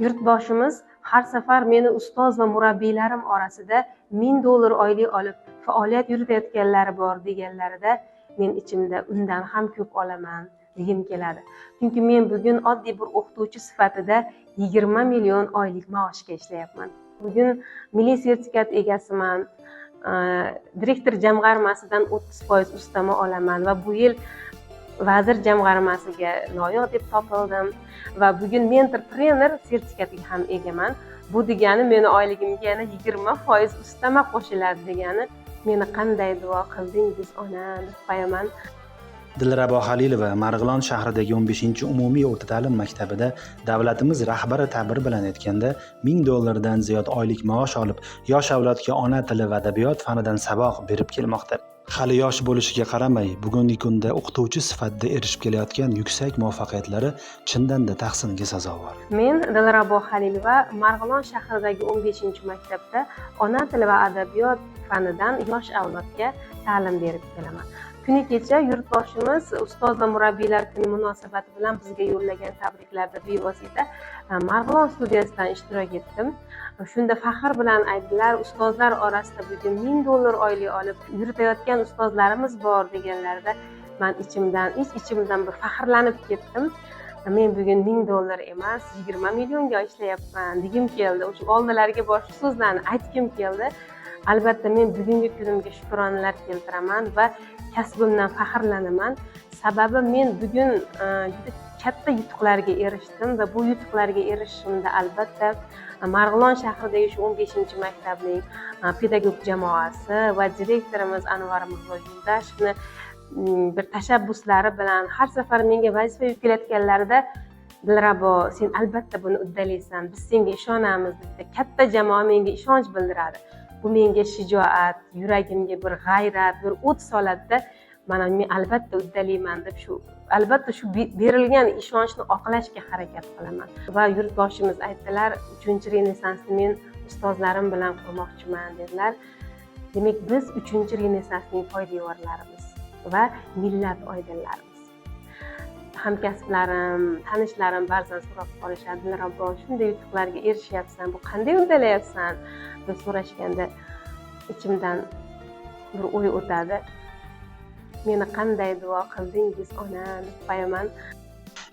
Yurtboshimiz har safar meni ustoz va murabbiylarim orasida $1000 oylik olib faoliyat yuritayotganlari bor deganlarida men ichimda undan ham ko'p olaman degim keladi. Chunki men bugun oddiy bir o'qituvchi sifatida 20 million oylik maoshga ishlayapman. Bugun milliy sertifikat egasiman. Direktor jamg'armasidan 30% ustama olaman va bu yil vazir jamg'armasiga loyiq deb topildim va bugun mentor-trener sertifikatiga ham egaman. Bu degani meni oyligimga yana 20% ustama qo'shiladi degani. Meni qanday duo qildingiz ona deb qo'yaman. Dilrabo Halilova Marg'ilon shahridagi 15-umumiy o'rta ta'lim maktabida davlatimiz rahbari ta'bir bilan aytganda $1000 dan ziyod oylik maosh olib, yosh avlodga ona tili va adabiyot fanidan saboq berib kelmoqda. Hali yosh bo'lishiga qaramay, bugungi kunda o'qituvchi sifatida erishib kelayotgan yuksak muvaffaqiyatlari chindan-da tahsinga sazovor. Men Dilrabo Halilova Marg'ilon shahridagi 15-maktabda ona tili va adabiyot fanidan yosh avlodga ta'lim berib kelaman. Kuni kecha yurtboshimiz ustoz va murabbiylar kuni munosabati bilan bizga yo'llagan tabriklarda bevosita Marg'ilon studiyasidan ishtirok etdim. Shunda faxr bilan aytdilar, ustozlar orasida bugun $1000 oylik olib yuritayotgan ustozlarimiz bor deganlarida men ichimdan bir faxrlanib ketdim. Men bugun $1000 emas, 20 millionga ishlayapman degim keldi. O'sha oldilariga boshqa so'zlarni aytgim keldi. Albatta men bugungi kunimga shukronalar keltiraman va kasbimdan faxrlanaman. Sababi men bugun juda katta yutuqlarga erishdim va bu yutuqlarga erishishimda albatta Marg'ilon shahridagi shu 15-maktabning pedagog jamoasi va direktorimiz Anvar Mirzo Yo'ldashevni bir tashabbuslari bilan har safar menga vazifa yuklayotganlarida Dilrabo, sen albatta buni uddalaysan, biz senga ishonamiz deb katta jamoa menga ishonch bildiradi. Bu menga shijoat, yuragimga bir g'ayrat, bir o't soladida, mana men albatta uddalayman deb albatta shu berilgan ishonchni oqlashga harakat qilaman. Va yurtboshimiz aytdilar, 3-renessansni men ustozlarim bilan qurmoqchiman dedilar. Demak, biz 3-renessansning poydevorlarimiz va millat oydinlarimiz. Hamkasblarim, tanishlarim ba'zan so'rab qolishadi, Dilrabo, shunday yutuqlarga erishyapsan, bu qanday uddalayapsan deb so'rashganda ichimdan bir o'y o'tadi. Meni qanday duo qildingiz ona deb qo'yaman.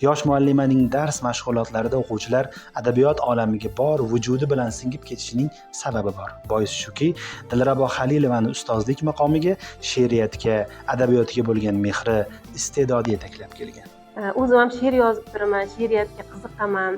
Yosh muallimaning dars mashg'ulotlarida o'quvchilar adabiyot olamiga bor vujudi bilan singib ketishining sababi bor. Boisi shuki, Dilrabo Halilovani ustozlik maqomiga, she'riyatga, adabiyotga bo'lgan mehri, iste'dodi yetaklab kelgan. O'zim ham she'r yozib turaman, she'riyatga qiziqaman.